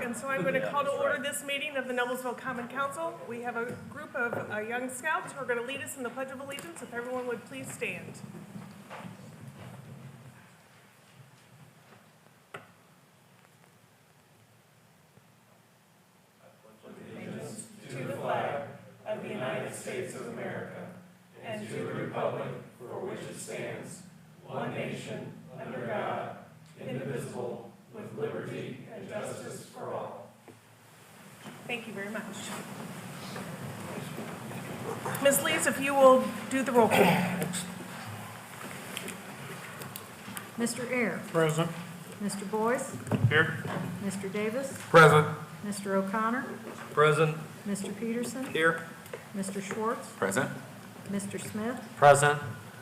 o'clock, and so I'm going to call to order this meeting of the Noblesville Common Council. We have a group of young scouts who are going to lead us in the Pledge of Allegiance. If everyone would please stand. To the flag of the United States of America and to the republic for which it stands, one nation, under God, indivisible, with liberty and justice for all. Thank you very much. Ms. Lees, if you will do the roll call. Mr. Air. Present. Mr. Boyce. Here. Mr. Davis. Present. Mr. O'Connor. Present. Mr. Peterson. Here. Mr. Schwartz. Present. Mr. Smith. Present.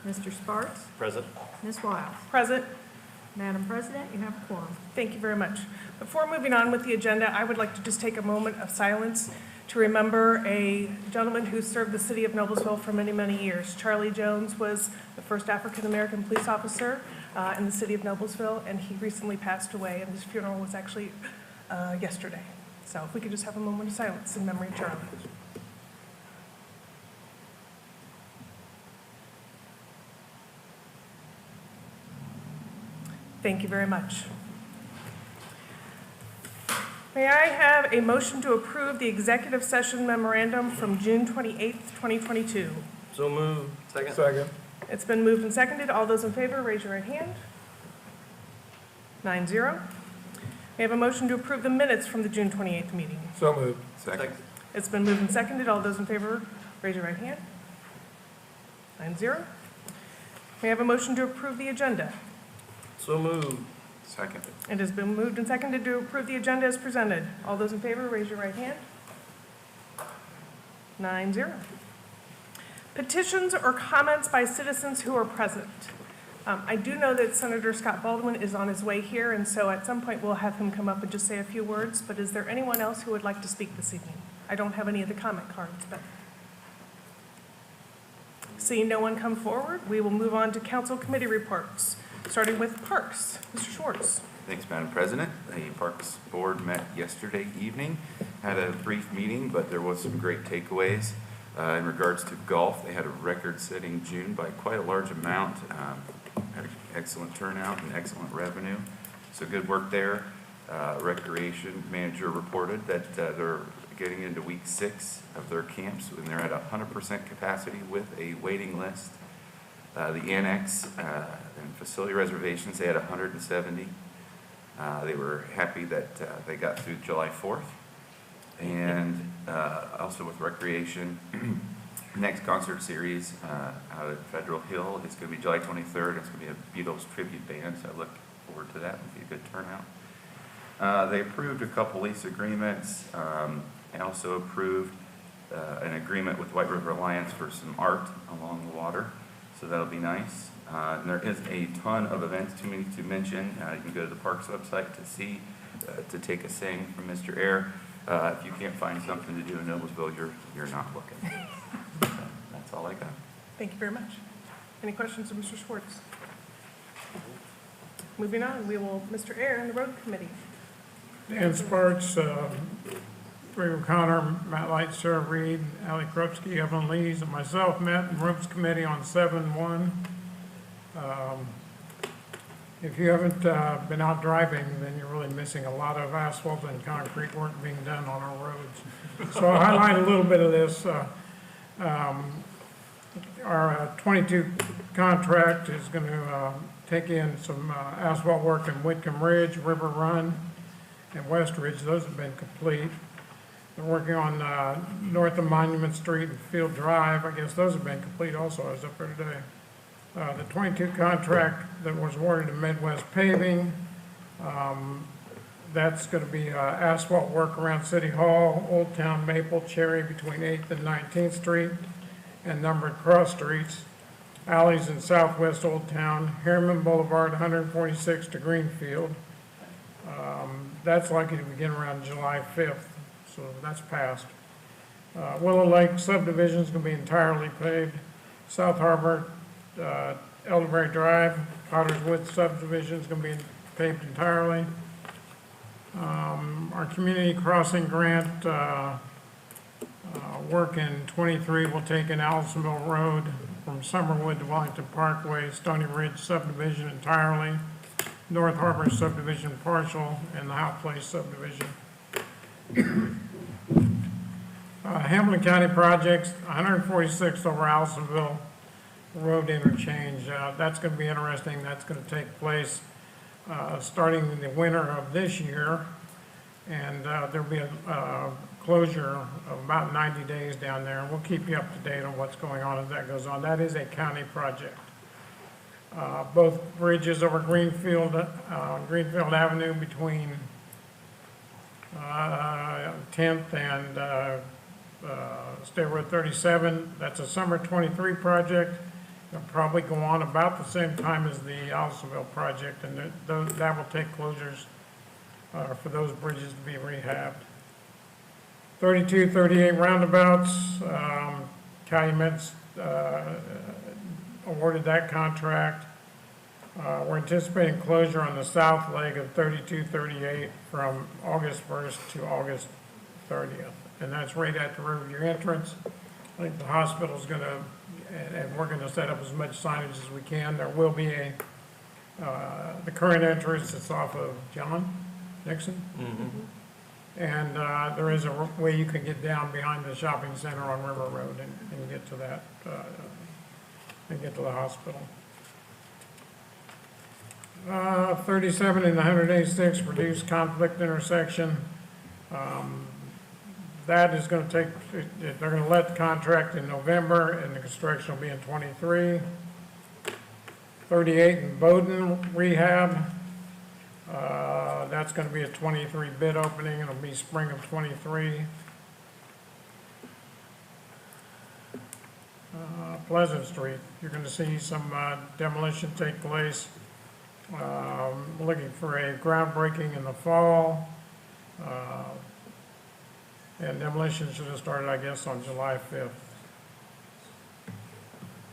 Mr. Sparks. Present. Ms. Wiles. Present. Madam President, you have a quorum. Thank you very much. Before moving on with the agenda, I would like to just take a moment of silence to remember a gentleman who served the city of Noblesville for many, many years. Charlie Jones was the first African-American police officer in the city of Noblesville, and he recently passed away, and his funeral was actually yesterday. So if we could just have a moment of silence in memory of Charlie. Thank you very much. May I have a motion to approve the executive session memorandum from June 28th, 2022? So moved. Second. Second. It's been moved and seconded. All those in favor, raise your right hand. 9-0. May I have a motion to approve the minutes from the June 28th meeting? So moved. Second. It's been moved and seconded. All those in favor, raise your right hand. 9-0. May I have a motion to approve the agenda? So moved. Second. It has been moved and seconded to approve the agenda as presented. All those in favor, raise your right hand. 9-0. Petitions or comments by citizens who are present. I do know that Senator Scott Baldwin is on his way here, and so at some point we'll have him come up and just say a few words, but is there anyone else who would like to speak this evening? I don't have any of the comment cards, but seeing no one come forward, we will move on to council committee reports, starting with Parks. Mr. Schwartz. Thanks, Madam President. The Parks Board met yesterday evening, had a brief meeting, but there was some great takeaways. In regards to golf, they had a record-setting June by quite a large amount. Had an excellent turnout and excellent revenue, so good work there. Recreation manager reported that they're getting into week 6 of their camps, and they're at 100% capacity with a waiting list. The annex and facility reservations, they had 170. They were happy that they got through July 4th. And also with recreation, next concert series out at Federal Hill, it's going to be July 23rd. It's going to be a Beatles tribute band, so I look forward to that. It'll be a good turnout. They approved a couple lease agreements and also approved an agreement with White River Alliance for some art along the water. So that'll be nice. And there is a ton of events, too many to mention. You can go to the Parks website to see, to take a saying from Mr. Air. If you can't find something to do in Noblesville, you're not looking. So that's all I got. Thank you very much. Any questions of Mr. Schwartz? Moving on, we will, Mr. Air and the road committee. Dan Sparks, Ray O'Connor, Matt Light, Sarah Reed, Ali Krupski, Evan Lees, and myself met in roads committee on 7/1. If you haven't been out driving, then you're really missing a lot of asphalt and concrete work being done on our roads. So I'll highlight a little bit of this. Our 22 contract is going to take in some asphalt work in Whitcomb Ridge, River Run, and West Ridge. Those have been complete. They're working on north of Monument Street and Field Drive. I guess those have been complete also. I was up there today. The 22 contract that was awarded to Midwest Paving, that's going to be asphalt work around City Hall, Old Town, Maple, Cherry between 8th and 19th Street, and numbered cross streets. Alleys in southwest Old Town, Harriman Boulevard, 146 to Greenfield. That's likely to begin around July 5th, so that's passed. Willow Lake subdivision is going to be entirely paved. South Harbor, Elderberry Drive, Potter's Wood subdivision is going to be paved entirely. Our community crossing grant work in '23 will take in Allisonville Road from Summerwood to Wellington Parkway, Stony Ridge subdivision entirely, North Harbor subdivision partial, and the Howe Place subdivision. Hamilton County projects, 146 over Allisonville Road interchange. That's going to be interesting. That's going to take place starting in the winter of this year. And there'll be a closure of about 90 days down there. We'll keep you up to date on what's going on as that goes on. That is a county project. Both bridges over Greenfield Avenue between 10th and State Road 37. That's a summer '23 project. It'll probably go on about the same time as the Allisonville project, and that will take closures for those bridges to be rehabbed. 32, 38 roundabouts, Calumet's awarded that contract. We're anticipating closure on the south leg of 32, 38 from August 1st to August 30th. And that's right at the Riverview entrance. I think the hospital's gonna, and we're gonna set up as much signage as we can. There will be the current entrance that's off of John Nixon. And there is a way you can get down behind the shopping center on River Road and get to that, and get to the hospital. 37 and 186 reduced conflict intersection. That is going to take, they're going to let the contract in November, and the construction will be in '23. 38 in Bowden rehab. That's going to be a '23 bid opening. It'll be spring of '23. Pleasant Street, you're going to see some demolition take place. Looking for a groundbreaking in the fall. And demolition should have started, I guess, on July 5th.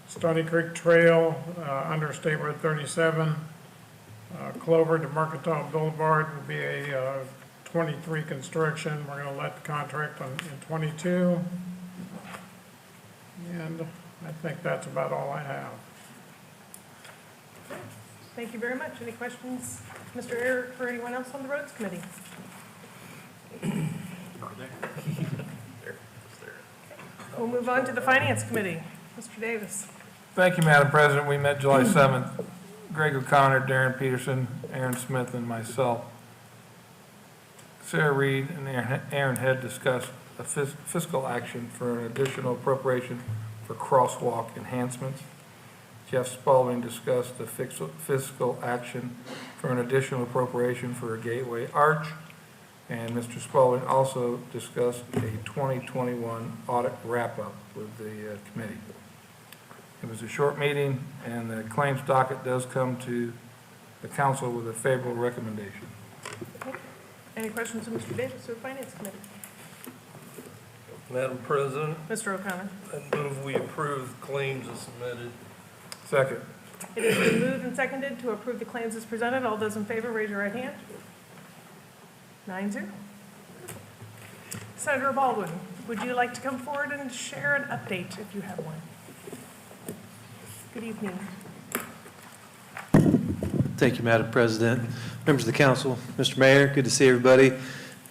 Stony Creek Trail, under State Road 37, Clover to Mercantile Boulevard will be a '23 construction. We're going to let the contract in '22. And I think that's about all I have. Thank you very much. Any questions, Mr. Eric, for anyone else on the Roads Committee? We'll move on to the Finance Committee. Mr. Davis. Thank you, Madam President. We met July 7th. Greg O'Connor, Darren Peterson, Aaron Smith, and myself. Sarah Reed and Aaron Head discussed a fiscal action for an additional appropriation for crosswalk enhancements. Jeff Spalding discussed the fiscal action for an additional appropriation for a gateway arch. And Mr. Spalding also discussed a 2021 audit wrap-up with the committee. It was a short meeting, and the claims docket does come to the council with a favorable recommendation. Okay. Any questions of Mr. Davis or the Finance Committee? Madam President, Mr. O'Connor. I move we approve claims as submitted. Second. It has been moved and seconded to approve the claims as presented. All those in favor, raise your right hand. 9-0. Senator Baldwin, would you like to come forward and share an update if you have one? Good evening. Thank you, Madam President. Members of the council, Mr. Mayor, good to see everybody.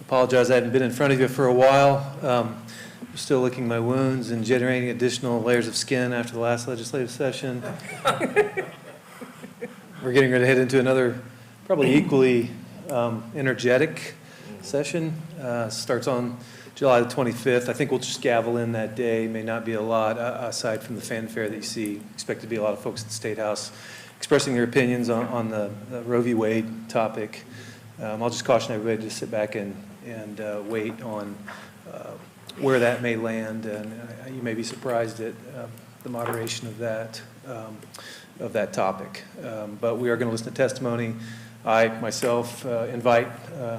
Apologize, I haven't been in front of you for a while. Still licking my wounds and generating additional layers of skin after the last legislative session. We're getting ready to head into another probably equally energetic session. Starts on July the 25th. I think we'll just gavel in that day. May not be a lot aside from the fanfare that you see. Expect to be a lot of folks at the State House expressing their opinions on the Roe v. Wade topic. I'll just caution everybody to sit back and wait on where that may land, and you may be surprised at the moderation of that topic. But we are going to listen to testimony. I myself invite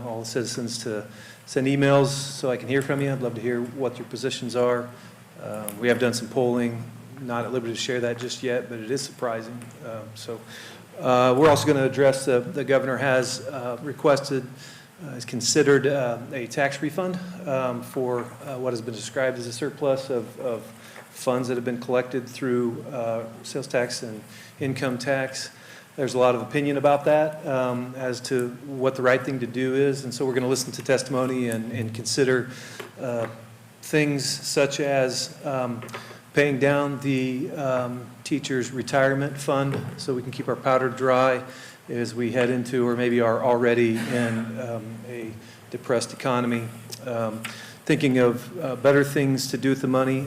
all the citizens to send emails so I can hear from you. I'd love to hear what your positions are. We have done some polling. Not at liberty to share that just yet, but it is surprising. We're also going to address the governor has requested is considered a tax refund for what has been described as a surplus of funds that have been collected through sales tax and income tax. There's a lot of opinion about that as to what the right thing to do is, and so we're going to listen to testimony and consider things such as paying down the teacher's retirement fund so we can keep our powder dry as we head into, or maybe are already in, a depressed economy. Thinking of better things to do with the money,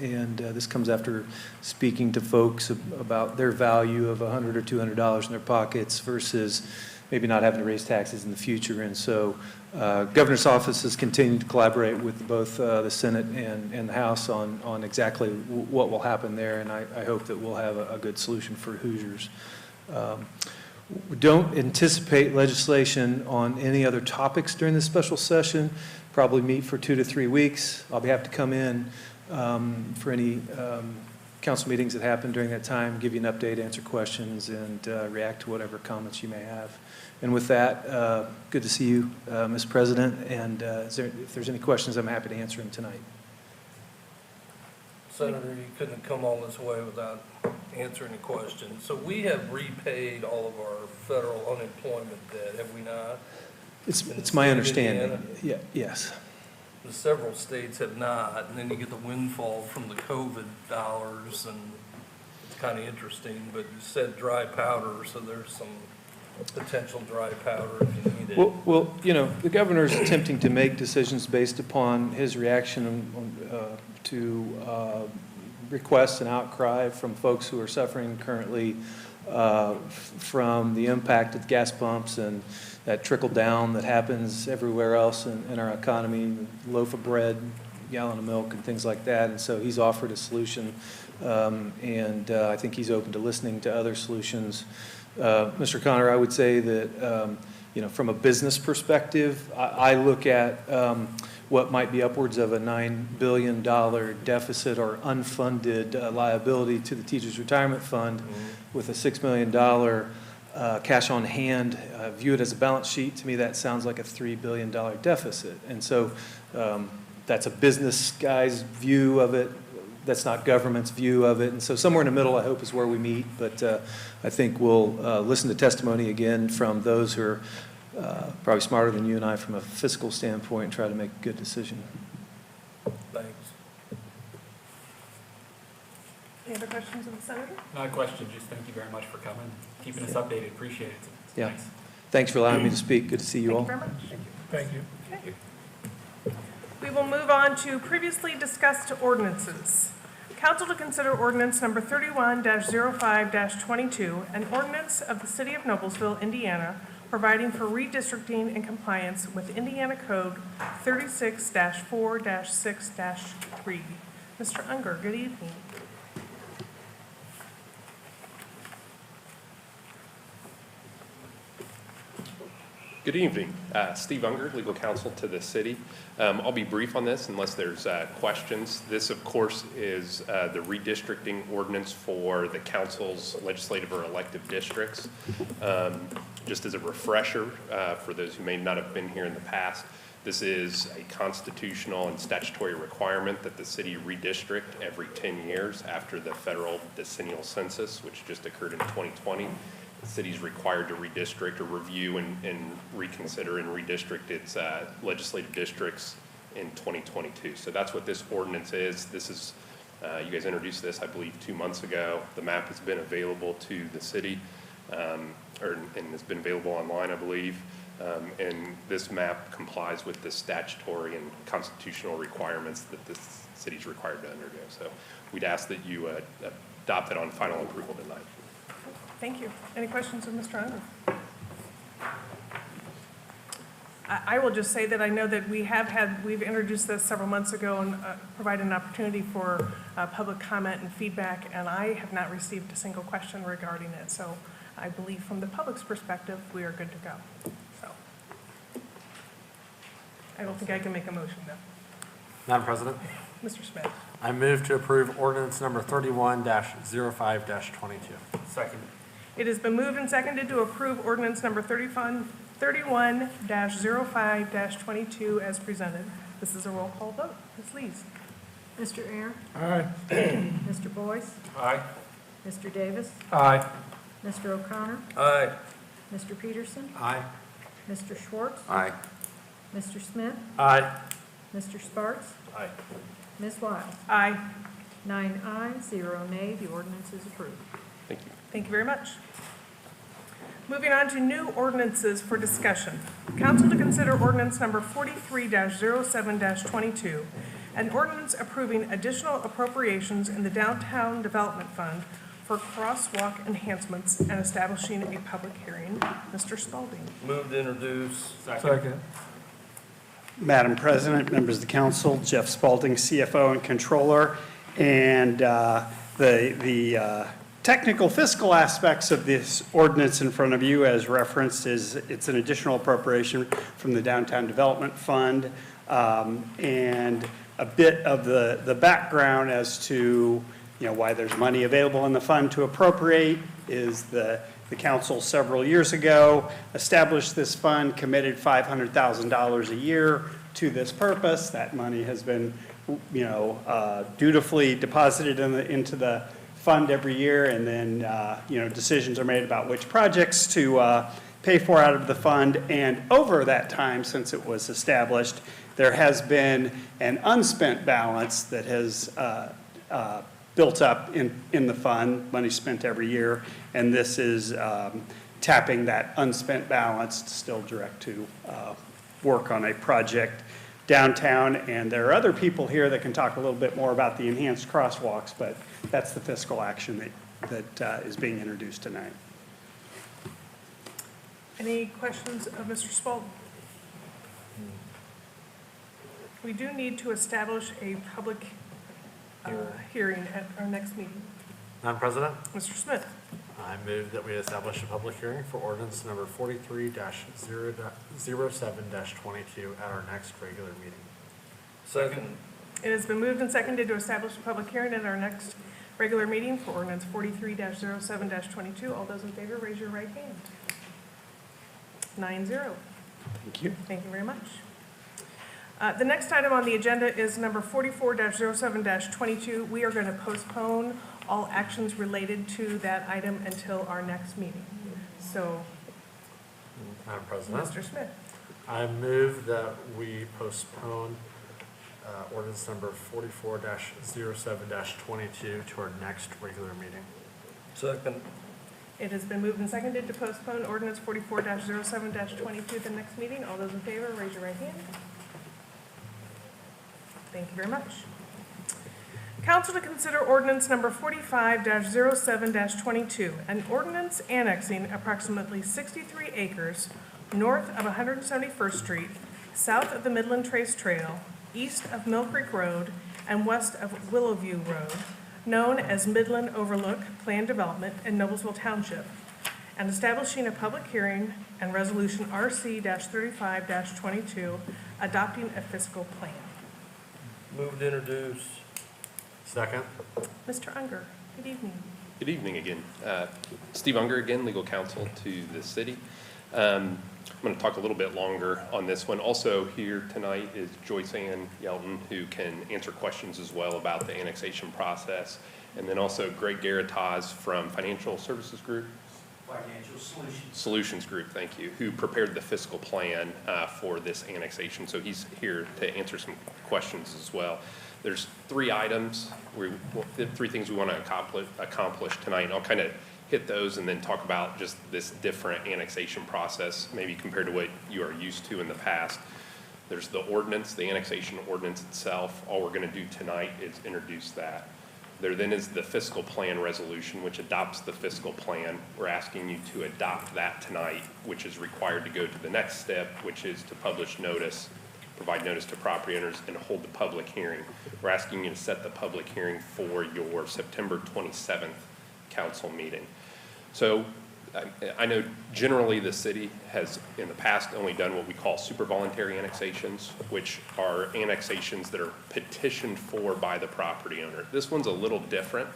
and this comes after speaking to folks about their value of $100 or $200 in their pockets versus maybe not having to raise taxes in the future. And so Governor's office has continued to collaborate with both the Senate and the House on exactly what will happen there, and I hope that we'll have a good solution for Hoosiers. We don't anticipate legislation on any other topics during this special session. Probably meet for 2 to 3 weeks. I'll be happy to come in for any council meetings that happen during that time, give you an update, answer questions, and react to whatever comments you may have. And with that, good to see you, Ms. President, and if there's any questions, I'm happy to answer them tonight. Senator, you couldn't have come all this way without answering a question. So we have repaid all of our federal unemployment debt, have we not? It's my understanding. Yeah, yes. The several states have not, and then you get the windfall from the COVID dollars, and it's kind of interesting, but you said dry powder, so there's some potential dry powder if you need it. Well, you know, the governor's attempting to make decisions based upon his reaction to requests and outcry from folks who are suffering currently from the impact of gas pumps and that trickle down that happens everywhere else in our economy, loaf of bread, gallon of milk, and things like that. And so he's offered a solution, and I think he's open to listening to other solutions. Mr. Connor, I would say that, you know, from a business perspective, I look at what might be upwards of a $9 billion deficit or unfunded liability to the Teachers Retirement Fund with a $6 million cash on hand. View it as a balance sheet. To me, that sounds like a $3 billion deficit. And so that's a business guy's view of it. That's not government's view of it. And so somewhere in the middle, I hope, is where we meet. But I think we'll listen to testimony again from those who are probably smarter than you and I from a fiscal standpoint and try to make a good decision. Thanks. Any other questions of the senator? Not a question, just thank you very much for coming, keeping us updated, appreciate it. It's Yeah. nice. Thanks for allowing me to speak. Good to see you all. Thank you very much. Thank you. Okay. We will move on to previously discussed ordinances. Council to consider ordinance number 31-05-22, an ordinance of the City of Noblesville, Indiana, providing for redistricting in compliance with Indiana Code 36-4-6-3. Mr. Unger, good evening. Good evening. Steve Unger, legal counsel to the city. I'll be brief on this unless there's questions. This, of course, is the redistricting ordinance for the council's legislative or elective districts. Just as a refresher for those who may not have been here in the past, this is a constitutional and statutory requirement that the city redistrict every 10 years after the federal decennial census, which just occurred in 2020. The city's required to redistrict or review and reconsider and redistrict its legislative districts in 2022. So that's what this ordinance is. This is, you guys introduced this, I believe, 2 months ago. The map has been available to the city, and has been available online, I believe. And this map complies with the statutory and constitutional requirements that the city's required to undergo. So we'd ask that you adopt it on final approval tonight. Thank you. Any questions of Mr. Unger? I will just say that I know that we've introduced this several months ago and provided an opportunity for public comment and feedback, and I have not received a single question regarding it. So I believe from the public's perspective, we are good to go. So I don't think I can make a motion though. Madam President, Mr. Smith. I move to approve ordinance number 31-05-22. Second. It has been moved and seconded to approve ordinance number 31-05-22 31-05-22 as presented. This is a roll call vote. Ms. Lees? Mr. Aaron, Aye. Mr. Boyce, Aye. Mr. Davis, Aye. Mr. O'Connor, Aye. Mr. Peterson, Aye. Mr. Schwartz, Aye. Mr. Smith, Aye. Mr. Sparks, Aye. Ms. Wiles. Aye. 9 ayes, 0 nay, the ordinance is approved. Thank you. Thank you very much. Moving on to new ordinances for discussion. Council to consider ordinance number 43-07-22, an ordinance approving additional appropriations in the Downtown Development Fund for crosswalk enhancements and establishing a public hearing. Mr. Spalding. Move to introduce. Second. Madam President, members of the council, Jeff Spalding, CFO and Controller, and the technical fiscal aspects of this ordinance in front of you, as referenced, is it's an additional appropriation from the Downtown Development Fund, and a bit of the background as to why there's money available in the fund to appropriate is the council several years ago established this fund, committed $500,000 a year to this purpose. That money has been, dutifully deposited into the fund every year, and then, decisions are made about which projects to pay for out of the fund. And over that time, since it was established, there has been an unspent balance that has built up in the fund, money spent every year, and this is tapping that unspent balance to still direct to work on a project downtown. And there are other people here that can talk a little bit more about the enhanced crosswalks, but that's the fiscal action that is being introduced tonight. Any questions of Mr. Spalding? We do need to establish a public hearing at our next meeting. Madam President, Mr. Smith? I move that we establish a public hearing for ordinance number 43-07-22 at our next regular meeting. Second. It has been moved and seconded to establish a public hearing at our next regular meeting for ordinance 43-07-22. All those in favor, raise your right hand. 9-0. Thank you. Thank you very much. The next item on the agenda is number 44-07-22. We are going to postpone all actions related to that item until our next meeting. So, Madam President, Mr. Smith. I move that we postpone ordinance number 44-07-22 to our next regular meeting. Second. It has been moved and seconded to postpone ordinance 44-07-22 to the next meeting. All those in favor, raise your right hand. Thank you very much. Council to consider ordinance number 45-07-22, an ordinance annexing approximately 63 acres north of 171st Street, south of the Midland Trace Trail, east of Mill Creek Road, and west of Willowview Road, known as Midland Overlook Plan Development in Noblesville Township, and establishing a public hearing and resolution RC-35-22, adopting a fiscal plan. Move to introduce. Second. Mr. Unger, good evening. Good evening again. Steve Unger again, legal counsel to the city. I'm going to talk a little bit longer on this one. Also here tonight is Joyce Ann Yelton, who can answer questions as well about the annexation process. And then also Greg Garataz from Financial Services Group. Financial Solutions Group, thank you, who prepared the fiscal plan for this annexation. So he's here to answer some questions as well. There's three items, three things we want to accomplish tonight. And I'll kind of hit those and then talk about just this different annexation process, maybe compared to what you are used to in the past. There's the ordinance, the annexation ordinance itself. All we're going to do tonight is introduce that. There then is the fiscal plan resolution, which adopts the fiscal plan. We're asking you to adopt that tonight, which is required to go to the next step, which is to publish notice, provide notice to property owners, and hold the public hearing. We're asking you to set the public hearing for your September 27th council meeting. So I know generally the city has in the past only done what we call super voluntary annexations, which are annexations that are petitioned for by the property owner. This one's a little different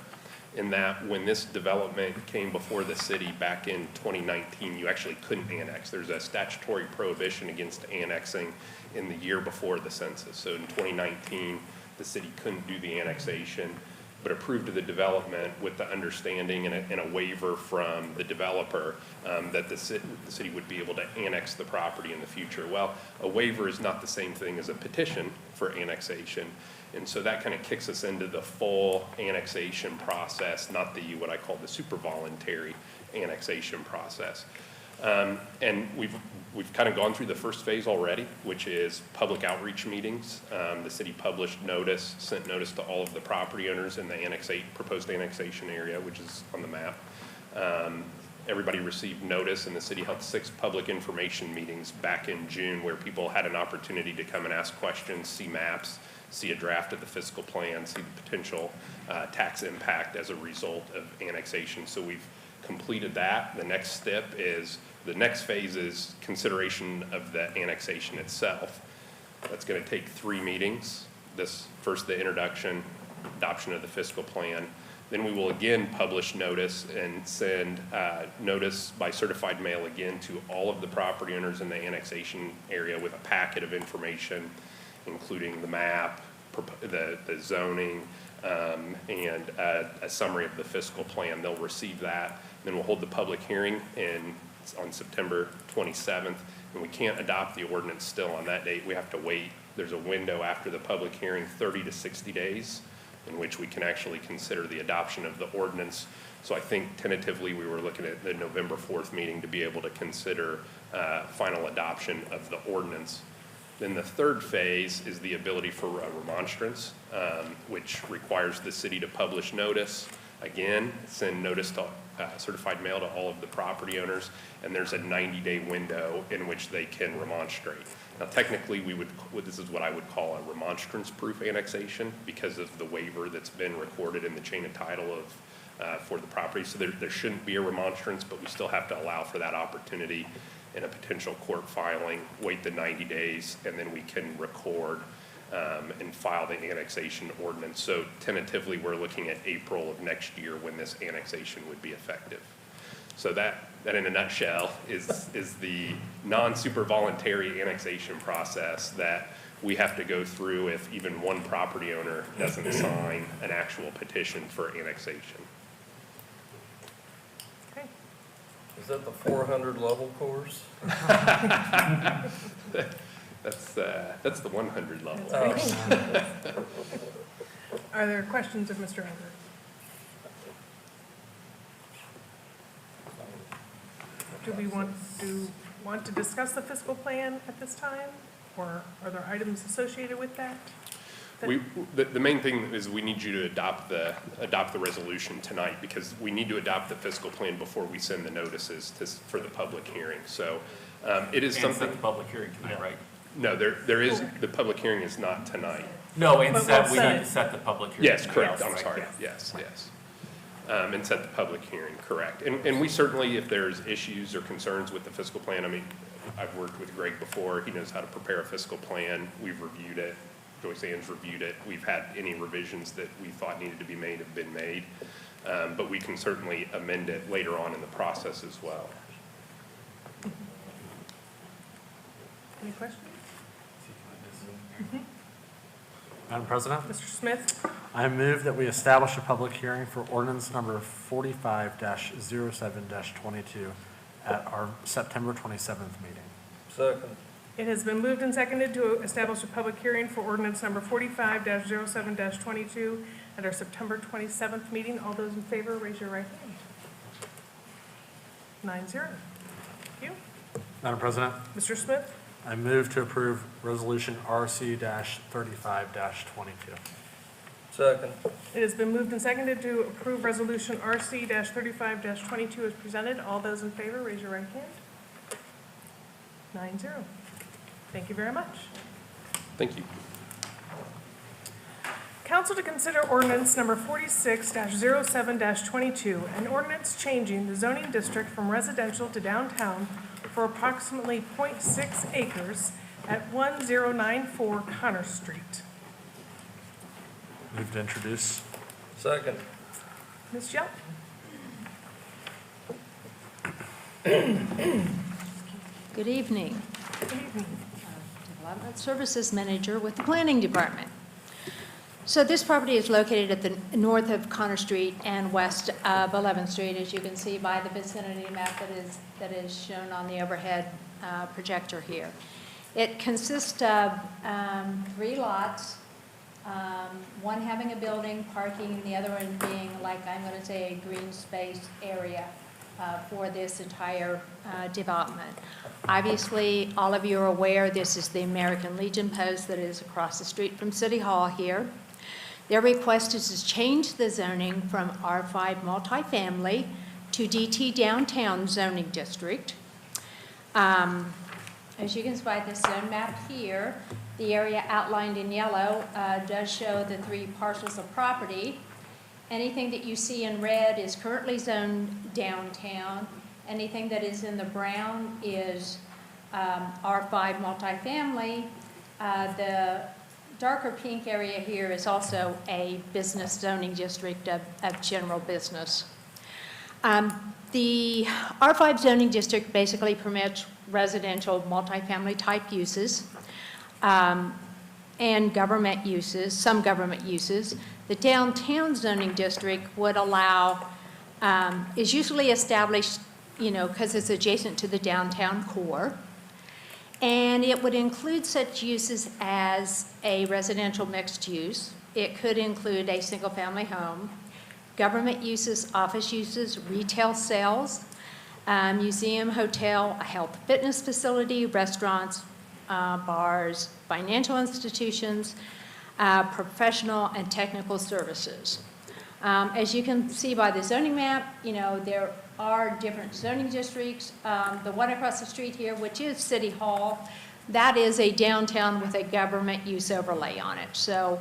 in that when this development came before the city back in 2019, you actually couldn't annex. There's a statutory prohibition against annexing in the year before the census. So in 2019, the city couldn't do the annexation, but approved the development with the understanding and a waiver from the developer that the city would be able to annex the property in the future. Well, a waiver is not the same thing as a petition for annexation. And so that kind of kicks us into the full annexation process, not the, what I call the super voluntary annexation process. And we've kind of gone through the first phase already, which is public outreach meetings. The city published notice, sent notice to all of the property owners in the proposed annexation area, which is on the map. Everybody received notice, and the city held 6 public information meetings back in June where people had an opportunity to come and ask questions, see maps, see a draft of the fiscal plan, see the potential tax impact as a result of annexation. So we've completed that. The next step is, the next phase is consideration of the annexation itself. That's going to take 3 meetings. First, the introduction, adoption of the fiscal plan. Then we will again publish notice and send notice by certified mail again to all of the property owners in the annexation area with a packet of information, including the map, the zoning, and a summary of the fiscal plan. They'll receive that. Then we'll hold the public hearing on September 27th, and we can't adopt the ordinance still on that date. We have to wait. There's a window after the public hearing, 30 to 60 days, in which we can actually consider the adoption of the ordinance. So I think tentatively we were looking at the November 4th meeting to be able to consider final adoption of the ordinance. Then the third phase is the ability for a remonstrance, which requires the city to publish notice. Again, send notice to certified mail to all of the property owners, and there's a 90-day window in which they can remonstrate. Now, technically, this is what I would call a remonstrance-proof annexation because of the waiver that's been recorded in the chain of title for the property. So there shouldn't be a remonstrance, but we still have to allow for that opportunity in a potential court filing, wait the 90 days, and then we can record and file the annexation ordinance. So tentatively, we're looking at April of next year when this annexation would be effective. So that in a nutshell is the non-super voluntary annexation process that we have to go through if even one property owner doesn't sign an actual petition for annexation. Okay. Is that the 400 level course? That's the 100 level. Are there questions of Mr. Unger? Do we want to discuss the fiscal plan at this time? Or are there items associated with that? The main thing is we need you to adopt the resolution tonight because we need to adopt the fiscal plan before we send the notices for the public hearing. So it is something. Set the public hearing tonight, right? No, there is, the public hearing is not tonight. No, But instead, we we'll need to set the public hearing. Yes, correct, I'm Right. sorry, yes. And set the public hearing, correct. And we certainly, if there's issues or concerns with the fiscal plan, I mean, I've worked with Greg before, he knows how to prepare a fiscal plan, we've reviewed it, Joyce Ann's reviewed it, we've had any revisions that we thought needed to be made have been made, but we can certainly amend it later on in the process as well. Any questions? Madam President, Mr. Smith? I move that we establish a public hearing for ordinance number 45-07-22 at our September 27th meeting. Second. It has been moved and seconded to establish a public hearing for ordinance number 45-07-22 at our September 27th meeting. All those in favor, raise your right hand. 9-0. Thank you. Madam President, Mr. Smith? I move to approve resolution RC-35-22. Second. It has been moved and seconded to approve resolution RC-35-22 as presented. All those in favor, raise your right hand. 9-0. Thank you very much. Thank you. Council to consider ordinance number 46-07-22, an ordinance changing the zoning district from residential to downtown for approximately .6 acres at 1094 Connor Street. Move to introduce. Second. Ms. Shelton? Good evening. Good evening. Development Services Manager with the Planning Department. So this property is located at the north of Connor Street and west of 11th Street, as you can see by the vicinity map that is shown on the overhead projector here. It consists of 3 lots, one having a building, parking, and the other one being, like I'm going to say, a green space area for this entire development. Obviously, all of you are aware this is the American Legion post that is across the street from City Hall here. Their request is to change the zoning from R5 multifamily to DT downtown zoning district. As you can see by this zone map here, the area outlined in yellow does show the 3 parcels of property. Anything that you see in red is currently zoned downtown. Anything that is in the brown is R5 multifamily. The darker pink area here is also a business zoning district of general business. The R5 zoning district basically permits residential multifamily type uses and government uses, some government uses. The downtown zoning district would allow, is usually established, because it's adjacent to the downtown core. And it would include such uses as a residential mixed use. It could include a single-family home, government uses, office uses, retail sales, museum, hotel, a health fitness facility, restaurants, bars, financial institutions, professional and technical services. As you can see by the zoning map, there are different zoning districts. The one across the street here, which is City Hall, that is a downtown with a government use overlay on it. So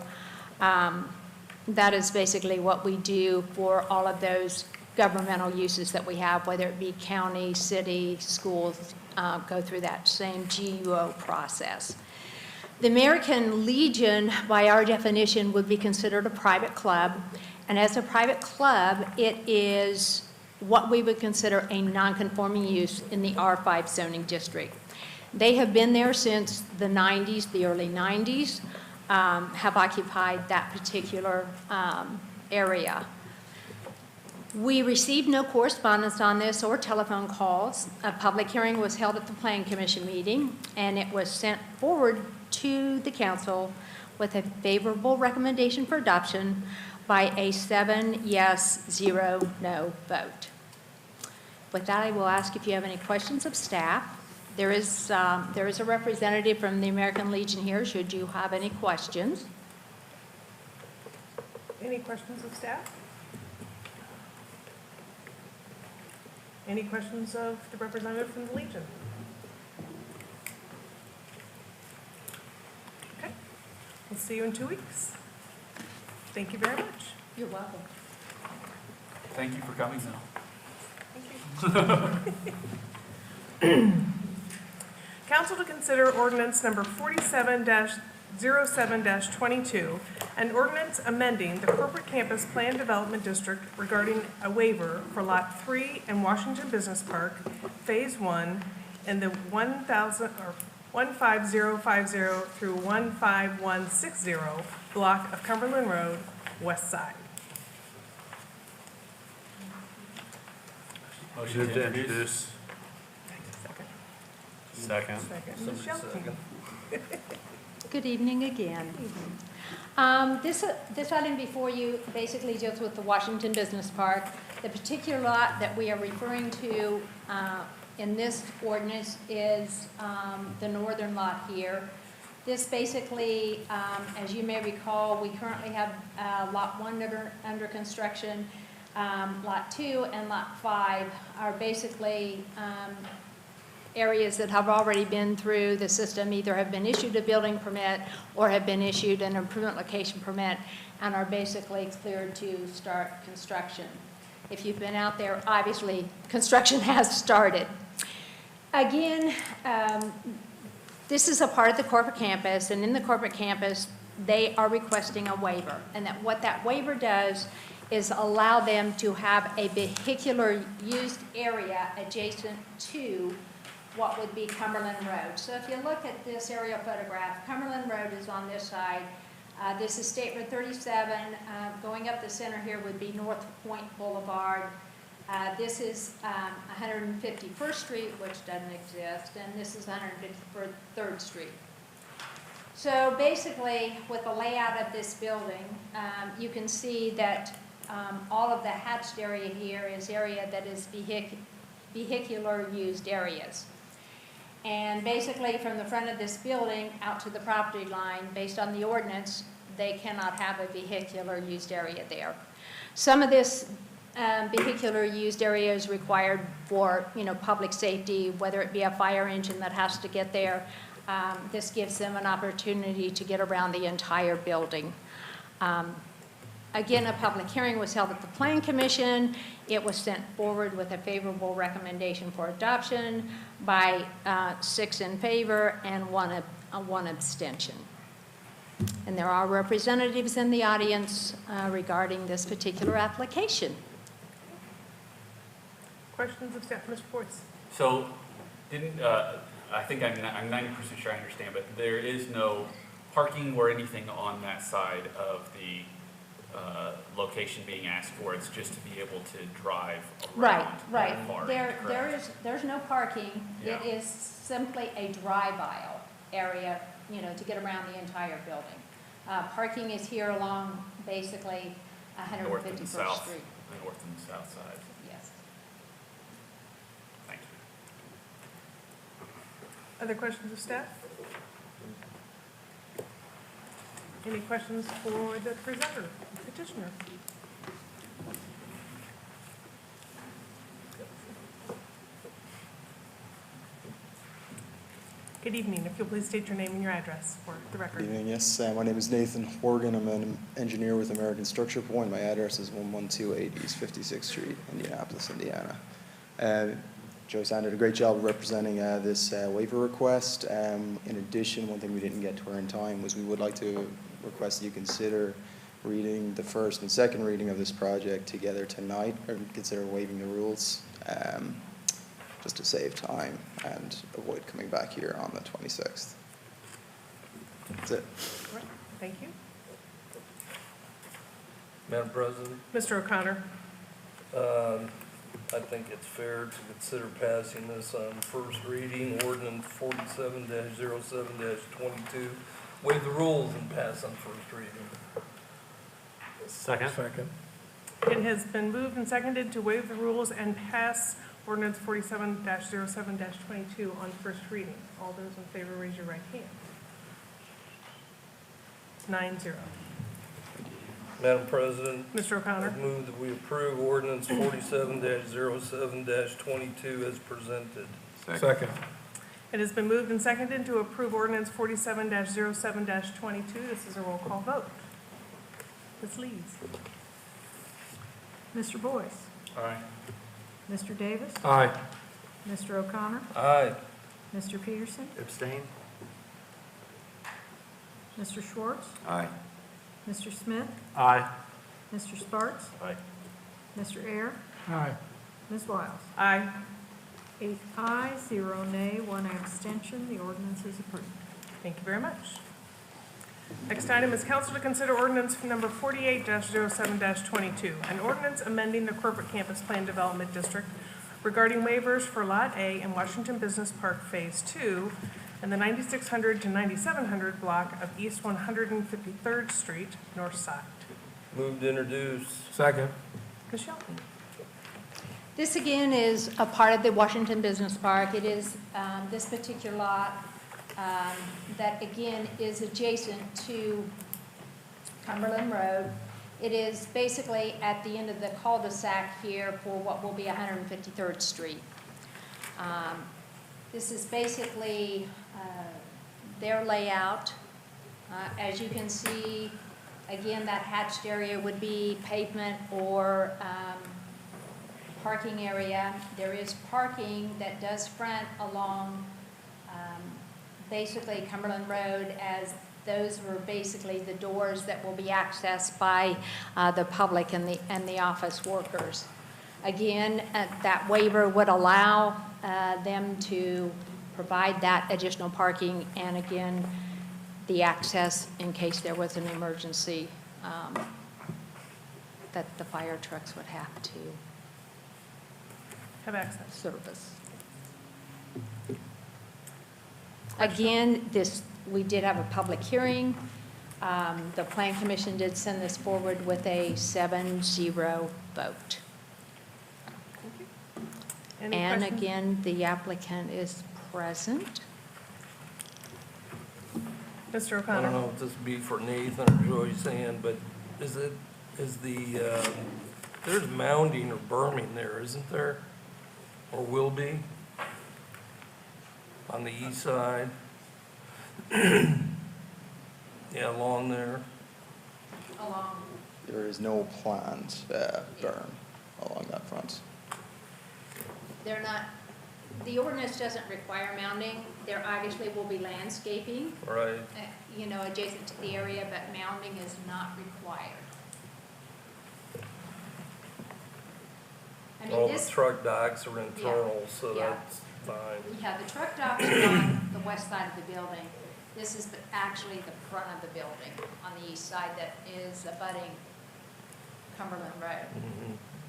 that is basically what we do for all of those governmental uses that we have, whether it be county, city, schools, go through that same GUO process. The American Legion, by our definition, would be considered a private club. And as a private club, it is what we would consider a non-conforming use in the R5 zoning district. They have been there since the 90s, the early 90s, have occupied that particular area. We received no correspondence on this or telephone calls. A public hearing was held at the Plan Commission meeting, and it was sent forward to the council with a favorable recommendation for adoption by a 7 yes, 0 no vote. With that, I will ask if you have any questions of staff. There is a representative from the American Legion here, should you have any questions. Any questions of staff? Any questions of the representative from the Legion? Okay. We'll see you in 2 weeks. Thank you very much. You're welcome. Thank you for coming, though. Council to consider ordinance number 47-07-22, an ordinance amending the corporate campus plan development district regarding a waiver for Lot 3 in Washington Business Park, Phase 1, in the 15050 through 15160 block of Cumberland Road, West Side. Motion to introduce. Second. Second. Ms. Shelton. Good evening again. This item before you basically deals with the Washington Business Park. The particular lot that we are referring to in this ordinance is the northern lot here. This basically, as you may recall, we currently have Lot 1 under construction. Lot 2 and Lot 5 are basically areas that have already been through the system, either have been issued a building permit or have been issued an improvement location permit and are basically cleared to start construction. If you've been out there, obviously construction has started. Again, this is a part of the corporate campus, and in the corporate campus, they are requesting a waiver. And that what that waiver does is allow them to have a vehicular used area adjacent to what would be Cumberland Road. So if you look at this aerial photograph, Cumberland Road is on this side. This is State Road 37. Going up the center here would be North Point Boulevard. This is 151st Street, which doesn't exist, and this is 153rd Street. So basically, with the layout of this building, you can see that all of the hatched area here is area that is vehicular used areas. And basically, from the front of this building out to the property line, based on the ordinance, they cannot have a vehicular used area there. Some of this vehicular used area is required for, public safety, whether it be a fire engine that has to get there. This gives them an opportunity to get around the entire building. Again, a public hearing was held at the Plan Commission. It was sent forward with a favorable recommendation for adoption by 6 in favor and one abstention. And there are representatives in the audience regarding this particular application. Questions of staff, Mr. Boyce? So, I think I'm 90% sure I understand, but there is no parking or anything on that side of the location being asked for. It's just to be able to drive around that far. There's no parking. Yeah. It is simply a drive aisle area, to get around the entire building. Parking is here along basically 151st Street. The north and south side. Yes. Thank you. Other questions of staff? Any questions for the presenter, petitioner? Good evening. If you'll please state your name and your address for the record. Good evening, yes. My name is Nathan Horgan. I'm an engineer with American Structure Point. My address is 1128 East 56th Street, Indianapolis, Indiana. Joyce Ann did a great job of representing this waiver request. In addition, one thing we didn't get to her in time was we would like to request that you consider reading the first and second reading of this project together tonight, or consider waiving the rules, just to save time and avoid coming back here on the 26th. That's it. All right. Thank you. Madam President, Mr. O'Connor? I think it's fair to consider passing this on first reading, ordinance 47-07-22. Waive the rules and pass on first reading. Second. It has been moved and seconded to waive the rules and pass ordinance 47-07-22 on first reading. All those in favor, raise your right hand. It's 9-0. Madam President, Mr. I O'Connor? move that we approve ordinance 47-07-22 as presented. Second. It has been moved and seconded to approve ordinance 47-07-22. This is a roll call vote. Ms. Lees? Mr. Boyce? Aye. Mr. Davis? Aye. Mr. O'Connor? Aye. Mr. Peterson? Abstain? Mr. Schwartz? Aye. Mr. Smith? Aye. Mr. Sparks? Aye. Mr. Ayer? Aye. Ms. Wiles? Aye. 8 ayes, 0 nay, 1 abstention. The ordinance is approved. Thank you very much. Next item is council to consider ordinance number 48-07-22, an ordinance amending the corporate campus plan development district regarding waivers for Lot A in Washington Business Park Phase 2 and the 9600 to 9700 block of East 153rd Street, North Side. Move to introduce. Second. Ms. Shelton? This again is a part of the Washington Business Park. It is this particular lot that again is adjacent to Cumberland Road. It is basically at the end of the cul-de-sac here for what will be 153rd Street. This is basically their layout. As you can see, again, that hatched area would be pavement or parking area. There is parking that does front along basically Cumberland Road as Those were basically the doors that will be accessed by the public and the office workers. Again, that waiver would allow them to provide that additional parking and again, the access in case there was an emergency that the fire trucks would have to Have access. service. Again, we did have a public hearing. The Plan Commission did send this forward with a 7-0 vote. Any And questions? again, the applicant is present. Mr. I O'Connor? don't know if this would be for Nathan or Joyce Ann, but there's mounding or berming there, isn't there? Or will be? On the east side? Yeah, along there. Along. There is no planned berm along that front. They're not, the ordinance doesn't require mounding. There obviously will be landscaping, Right. Adjacent to the area, but mounding is not required. I mean, All the this, truck docks are internal, so Yeah. that's fine. yeah, the truck docks are on the west side of the building. This is actually the front of the building on the east side that is abutting Cumberland Road.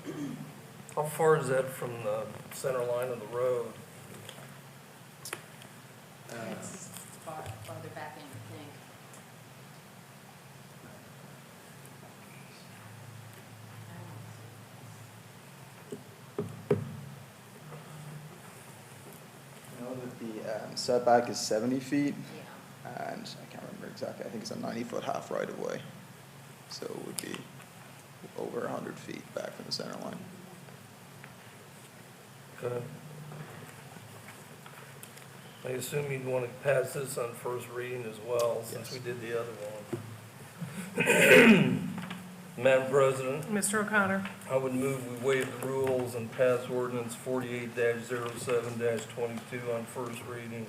Mhm. How far is that from the center line of the road? It's farther back in, I think. I know that the setback is 70 feet, Yeah. and I can't remember exactly, I think it's a 90-foot half right-of-way. So it would be over 100 feet back from the center line. Okay. I assume you'd want to pass this on first reading as well, since we did the other one. Madam President, Mr. O'Connor? I would move we waive the rules and pass ordinance 48-07-22 on first reading.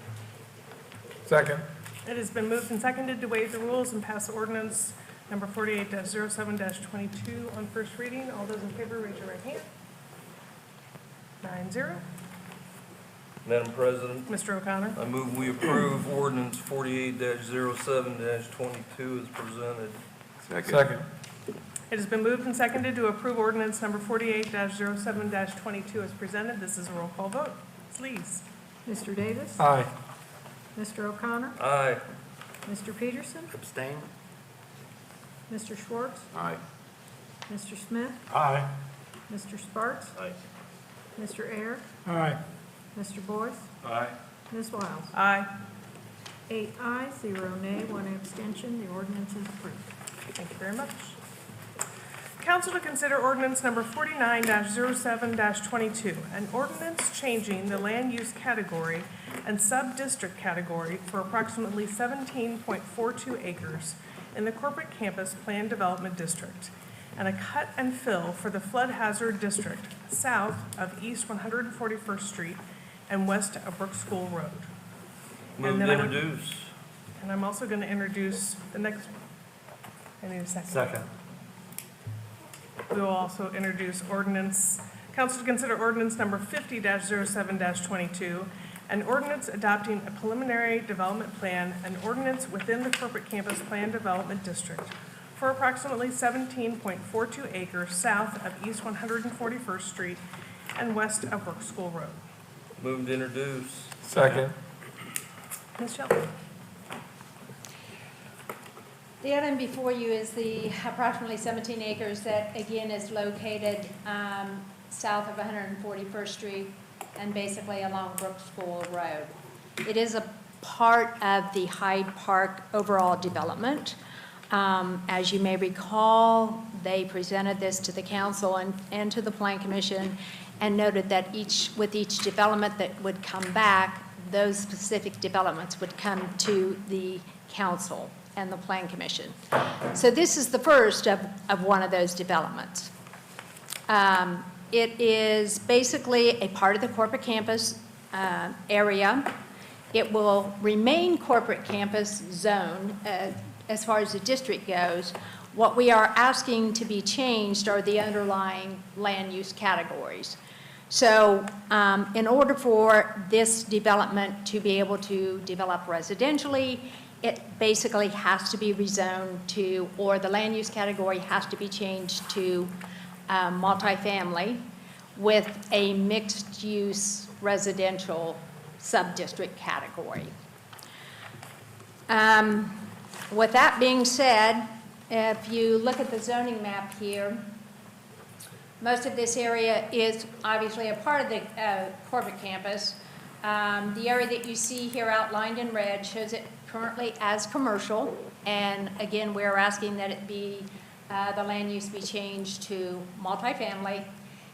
Second. It has been moved and seconded to waive the rules and pass ordinance number 48-07-22 on first reading. All those in favor, raise your right hand. 9-0. Madam President, Mr. O'Connor? I move we approve ordinance 48-07-22 as presented. Second. It has been moved and seconded to approve ordinance number 48-07-22 as presented. This is a roll call vote. Please. Mr. Davis? Aye. Mr. O'Connor? Aye. Mr. Peterson? Abstain? Mr. Schwartz? Aye. Mr. Smith? Aye. Mr. Sparks? Aye. Mr. Ayer? Aye. Mr. Boyce? Aye. Ms. Wiles? Aye. 8 ayes, 0 nay, 1 abstention. The ordinance is approved. Thank you very much. Council to consider ordinance number 49-07-22, an ordinance changing the land use category and sub-district category for approximately 17.42 acres in the corporate campus plan development district, and a cut and fill for the flood hazard district south of East 141st Street and west of Brook School Road. Move then to I would- introduce. And I'm also going to introduce the next, I need a second. Second. We will also introduce ordinance, council to consider ordinance number 50-07-22, an ordinance adopting a preliminary development plan, an ordinance within the corporate campus plan development district for approximately 17.42 acres south of East 141st Street and west of Brook School Road. Move to introduce. Second. Ms. Shelton? The item before you is the approximately 17 acres that, again, is located south of 141st Street and basically along Brook School Road. It is a part of the Hyde Park overall development. As you may recall, they presented this to the council and to the Plan Commission and noted that with each development that would come back, those specific developments would come to the council and the Plan Commission. So this is the first of one of those developments. It is basically a part of the corporate campus area. It will remain corporate campus zone as far as the district goes. What we are asking to be changed are the underlying land use categories. So in order for this development to be able to develop residentially, it basically has to be rezoned to, or the land use category has to be changed to multifamily with a mixed-use residential sub-district category. With that being said, if you look at the zoning map here, most of this area is obviously a part of the corporate campus. The area that you see here outlined in red shows it currently as commercial. And again, we're asking that it be, the land use be changed to multifamily.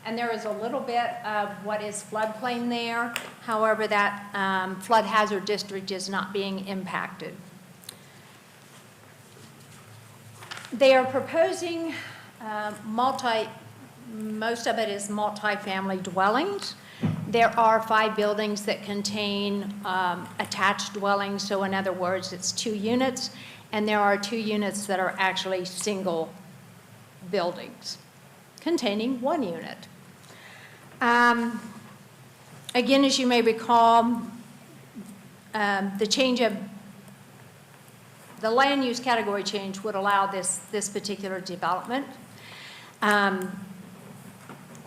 And there is a little bit of what is floodplain there. However, that flood hazard district is not being impacted. They are proposing most of it is multifamily dwellings. There are 5 buildings that contain attached dwellings, so in other words, it's 2 units, and there are 2 units that are actually single buildings containing 1 unit. Again, as you may recall, the change of the land use category change would allow this particular development.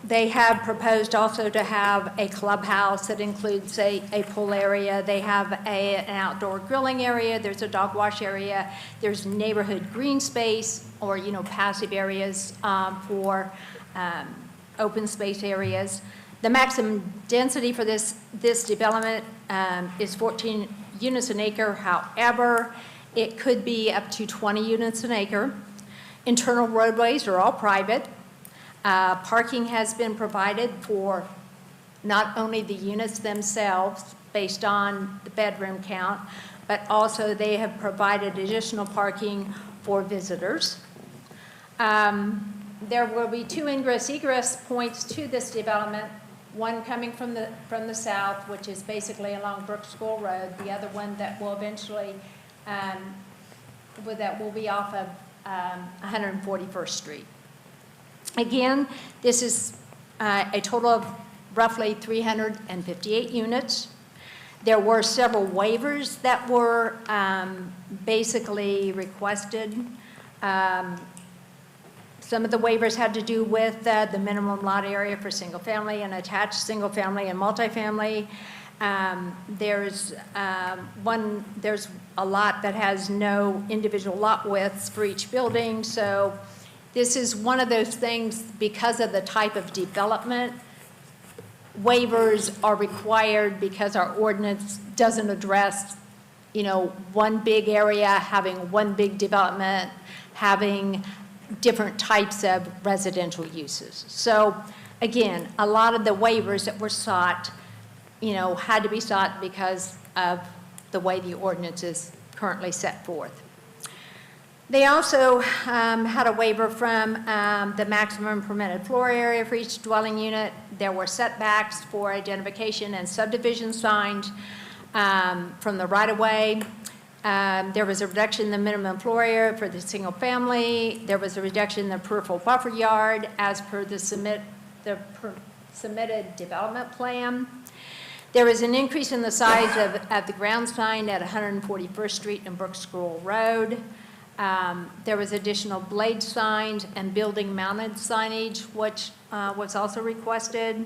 They have proposed also to have a clubhouse that includes a pool area. They have an outdoor grilling area. There's a dog wash area. There's neighborhood green space, or passive areas for open space areas. The maximum density for this development is 14 units an acre. However, it could be up to 20 units an acre. Internal roadways are all private. Parking has been provided for not only the units themselves based on the bedroom count, but also they have provided additional parking for visitors. There will be 2 ingress-egress points to this development, one coming from the south, which is basically along Brook School Road, the other one that will eventually, that will be off of 141st Street. Again, this is a total of roughly 358 units. There were several waivers that were basically requested. Some of the waivers had to do with the minimum lot area for single family and attached single family and multifamily. There's a lot that has no individual lot widths for each building. So this is one of those things, because of the type of development, waivers are required because our ordinance doesn't address, one big area, having one big development, having different types of residential uses. So again, a lot of the waivers that were sought, had to be sought because of the way the ordinance is currently set forth. They also had a waiver from the maximum permitted floor area for each dwelling unit. There were setbacks for identification and subdivision signs from the right-of-way. There was a reduction in the minimum floor area for the single family. There was a reduction in the peripheral buffer yard as per the submitted development plan. There was an increase in the size of the ground sign at 141st Street and Brook School Road. There was additional blade signs and building mounted signage, which was also requested.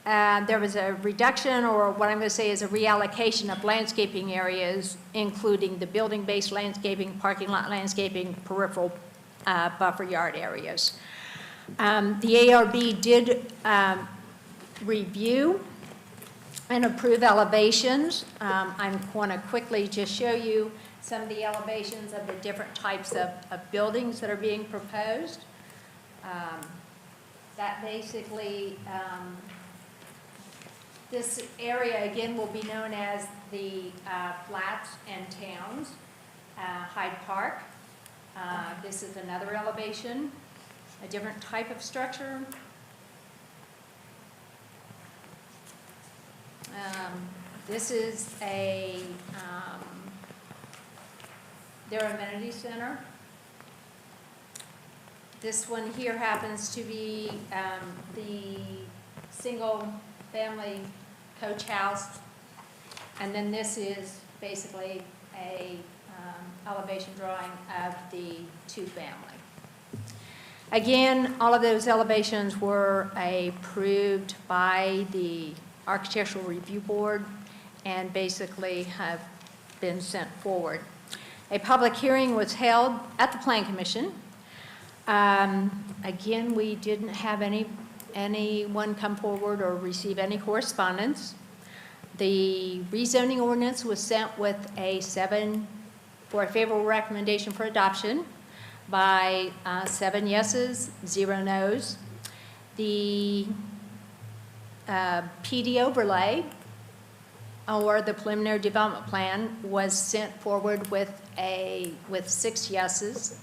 There was a reduction, or what I'm going to say is a reallocation of landscaping areas, including the building-based landscaping, parking lot landscaping, peripheral buffer yard areas. The ARB did review and approve elevations. I'm going to quickly just show you some of the elevations of the different types of buildings that are being proposed. That basically, this area again will be known as the Flats and Towns, Hyde Park. This is another elevation, a different type of structure. This is their amenity center. This one here happens to be the single-family coach house. And then this is basically a elevation drawing of the two-family. Again, all of those elevations were approved by the Architectural Review Board and basically have been sent forward. A public hearing was held at the Plan Commission. Again, we didn't have anyone come forward or receive any correspondence. The rezoning ordinance was sent with for a favorable recommendation for adoption by 7 yeses, 0 nos. The PD overlay, or the preliminary development plan, was sent forward with 6 yeses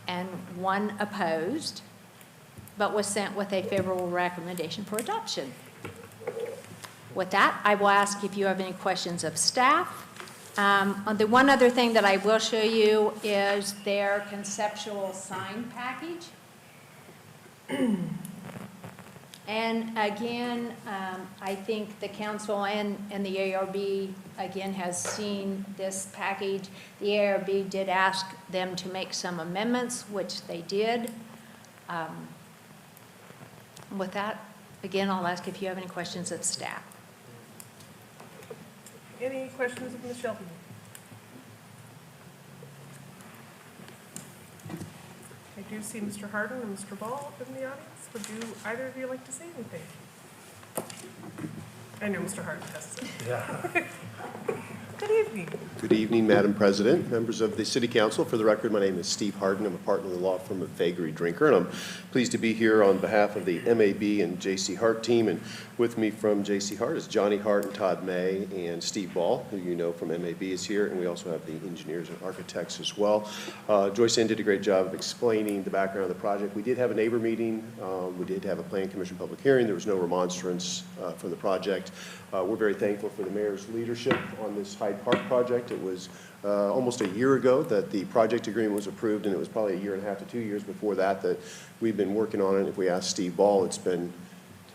and 1 opposed, but was sent with a favorable recommendation for adoption. With that, I will ask if you have any questions of staff. The one other thing that I will show you is their conceptual sign package. And again, I think the council and the ARB, again, has seen this package. The ARB did ask them to make some amendments, which they did. With that, again, I'll ask if you have any questions of staff. Any questions of Ms. Shelby? I do see Mr. Harden and Mr. Ball in the audience. Would either of you like to say anything? I know Mr. Harden has to. Yeah. Good evening. Good evening, Madam President, members of the City Council. For the record, my name is Steve Harden. I'm a partner in the law firm of Fagery Drinker, and I'm pleased to be here on behalf of the MAB and J.C. Hart team. And with me from J.C. Hart is Johnny Hart and Todd May, and Steve Ball, who you know from MAB, is here, and we also have the engineers and architects as well. Joyce Ann did a great job of explaining the background of the project. We did have a neighbor meeting. We did have a Plan Commission public hearing. There was no remonstrance for the project. We're very thankful for the mayor's leadership on this Hyde Park project. It was almost a year ago that the project agreement was approved, and it was probably 1.5 to 2 years before that we've been working on it. If we ask Steve Ball, it's been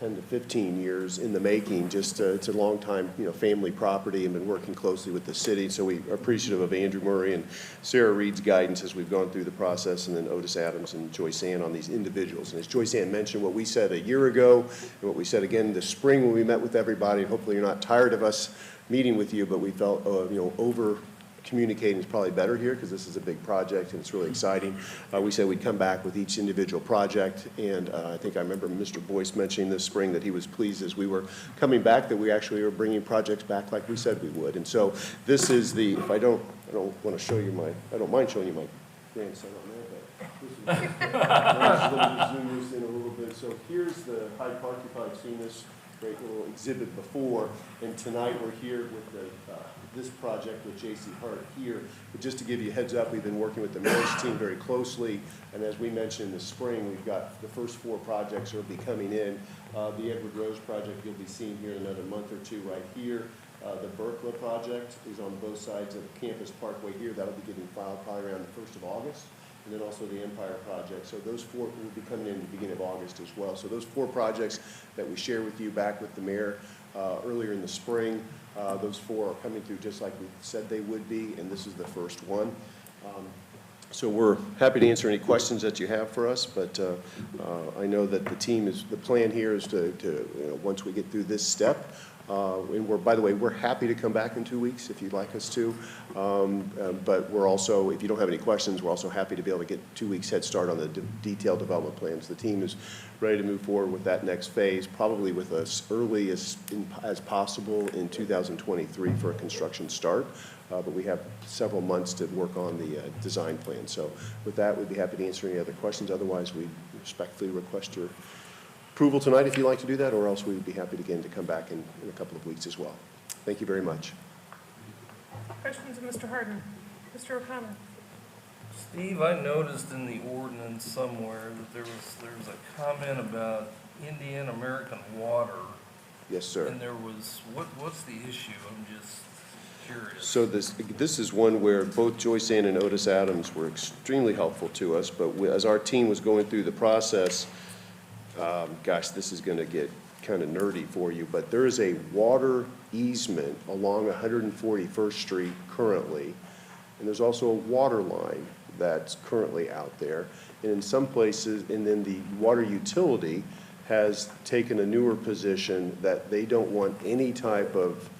10 to 15 years in the making. Just it's a long time, family property, and been working closely with the city. So we are appreciative of Andrew Murray and Sarah Reed's guidance as we've gone through the process, and then Otis Adams and Joyce Ann on these individuals. And as Joyce Ann mentioned, what we said a year ago and what we said again this spring when we met with everybody, hopefully you're not tired of us meeting with you, but we felt, over communicating is probably better here because this is a big project and it's really exciting. We said we'd come back with each individual project, and I think I remember Mr. Boyce mentioning this spring that he was pleased as we were coming back that we actually were bringing projects back like we said we would. And so this is if I don't want to show you I don't mind showing you my grandson on there, but this is, let me zoom this in a little bit. So here's the Hyde Park. You've probably seen this great little exhibit before, and tonight we're here with this project with J.C. Hart here. But just to give you a heads up, we've been working with the mayor's team very closely, and as we mentioned in the spring, we've got the first 4 projects will be coming in. The Edward Rose project you'll be seeing here in another month or 2 right here. The Berkeley project is on both sides of Campus Parkway here. That'll be getting filed probably around the 1st of August. And then also the Empire project. So those 4 will be coming in at the beginning of August as well. So those 4 projects that we share with you back with the mayor earlier in the spring, those 4 are coming through just like we said they would be, and this is the first one. So we're happy to answer any questions that you have for us, but I know that the plan here is to once we get through this step, and by the way, we're happy to come back in 2 weeks if you'd like us to. But we're also, if you don't have any questions, we're also happy to be able to get 2 weeks head start on the detailed development plans. The team is ready to move forward with that next phase, probably with as early as possible in 2023 for a construction start. But we have several months to work on the design plan. So with that, we'd be happy to answer any other questions. Otherwise, we respectfully request your approval tonight if you'd like to do that, or else we would be happy again to come back in a couple of weeks as well. Thank you very much. Questions of Mr. Harden? Mr. O'Connor? Steve, I noticed in the ordinance somewhere that there was a comment about Indian American Water Yes, sir. And there was, what's the issue? I'm just curious. So this is one where both Joyce Ann and Otis Adams were extremely helpful to us, but as our team was going through the process, gosh, this is going to get kind of nerdy for you, but there is a water easement along 141st Street currently, and there's also a water line that's currently out there. And in some places, and then the water utility has taken a newer position that they don't want any type of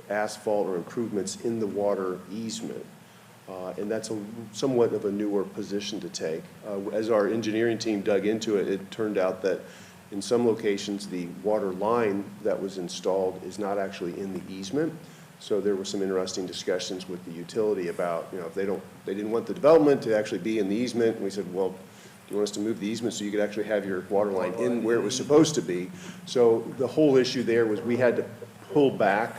asphalt or improvements in the water easement. And that's somewhat of a newer position to take. As our engineering team dug into it, it turned out that in some locations, the water line that was installed is not actually in the easement. So there were some interesting discussions with the utility about, if they didn't want the development to actually be in the easement. And we said, well, do you want us to move the easement so you could actually have your water line in where it was supposed to be? So the whole issue there was we had to pull back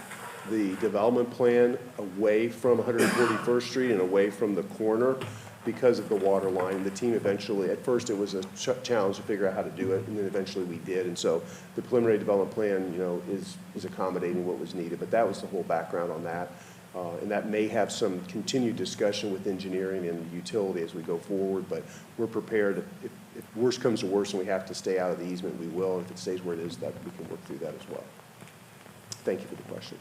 the development plan away from 141st Street and away from the corner because of the water line. The team eventually, at first it was a challenge to figure out how to do it, and then eventually we did. And so the preliminary development plan, is accommodating what was needed. But that was the whole background on that. And that may have some continued discussion with engineering and utility as we go forward, but we're prepared. If worse comes to worse and we have to stay out of the easement, we will. If it stays where it is, that we can work through that as well. Thank you for the question.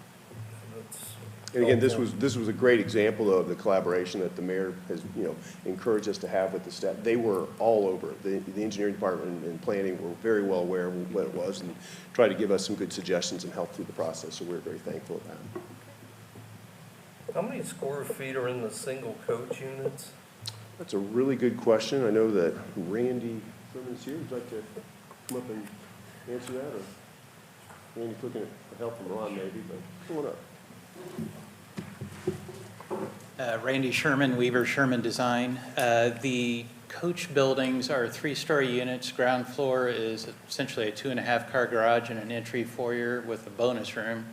And again, this was a great example of the collaboration that the mayor has, encouraged us to have with the staff. They were all over it. The engineering department and planning were very well aware of what it was and tried to give us some good suggestions and help through the process, so we're very thankful of that. How many square feet are in the single coach units? That's a really good question. I know that Randy Sherman is here. Would you like to come up and answer that? Or Randy's looking at help from Ron maybe, but come on up. Randy Sherman, Weaver Sherman Design. The coach buildings are 3-story units. Ground floor is essentially a 2.5-car garage and an entry foyer with a bonus room.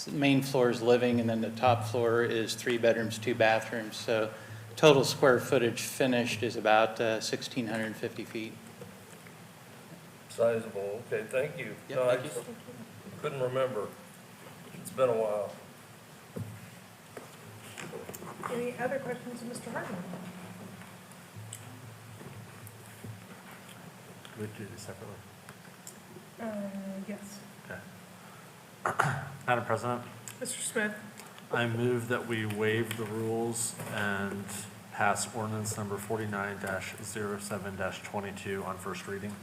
The main floor is living, and then the top floor is 3 bedrooms, 2 bathrooms. So total square footage finished is about 1,650 feet. Sizable, okay, thank you. Yep, No, I thank you. just couldn't remember. It's been a while. Any other questions of Mr. Hartman? Would you do this separately? Yes. Okay. Madam President, Mr. Smith? I move that we waive the rules and pass ordinance number 49-07-22 on first reading.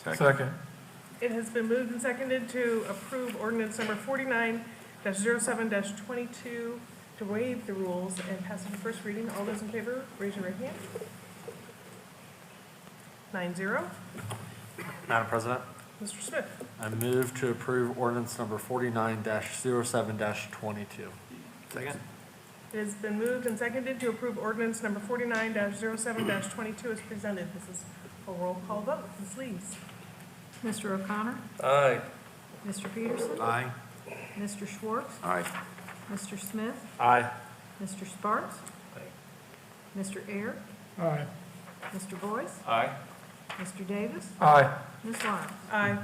Second. It has been moved and seconded to approve ordinance number 49-07-22 to waive the rules and pass it on first reading. All those in favor, raise your right hand. 9-0. Madam President, Mr. Smith? I move to approve ordinance number 49-07-22. Second. It has been moved and seconded to approve ordinance number 49-07-22 as presented. This is a roll call vote. Ms. Lees? Mr. O'Connor? Aye. Mr. Peterson? Aye. Mr. Schwartz? Aye. Mr. Smith? Aye. Mr. Sparks? Mr. Ayer? Aye. Mr. Boyce? Aye. Mr. Davis? Aye. Ms. Wiles? Aye.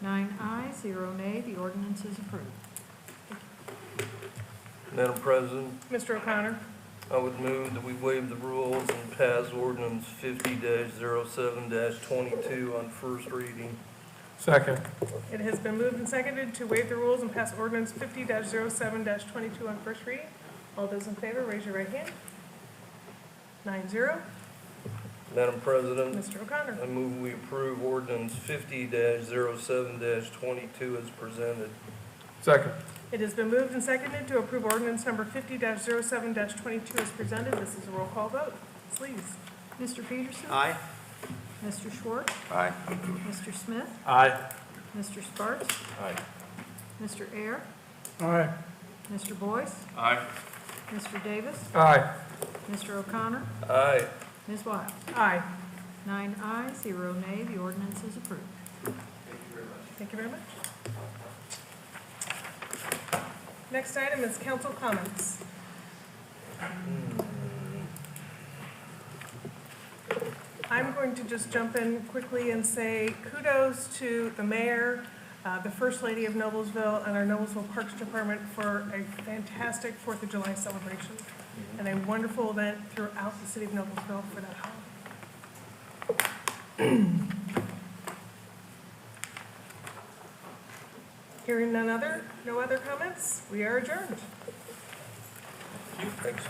9 ayes, 0 nay, the ordinance is approved. Madam President, Mr. O'Connor? I would move that we waive the rules and pass ordinance 50-07-22 on first reading. Second. It has been moved and seconded to waive the rules and pass ordinance 50-07-22 on first reading. All those in favor, raise your right hand. 9-0. Madam President, Mr. O'Connor? I move we approve ordinance 50-07-22 as presented. Second. It has been moved and seconded to approve ordinance number 50-07-22 as presented. This is a roll call vote. Please. Mr. Peterson? Aye. Mr. Schwartz? Aye. Mr. Smith? Aye. Mr. Sparks? Aye. Mr. Ayer? Aye. Mr. Boyce? Aye. Mr. Davis? Aye. Mr. O'Connor? Aye. Ms. Wiles? Aye. 9 ayes, 0 nay, the ordinance is approved. Thank you very much. Next item is council comments. I'm going to just jump in quickly and say kudos to the mayor the First Lady of Noblesville and our Noblesville Parks Department for a fantastic 4th of July celebration and a wonderful event throughout the city of Noblesville for that holiday. Hearing no other comments, we are adjourned. Thanks.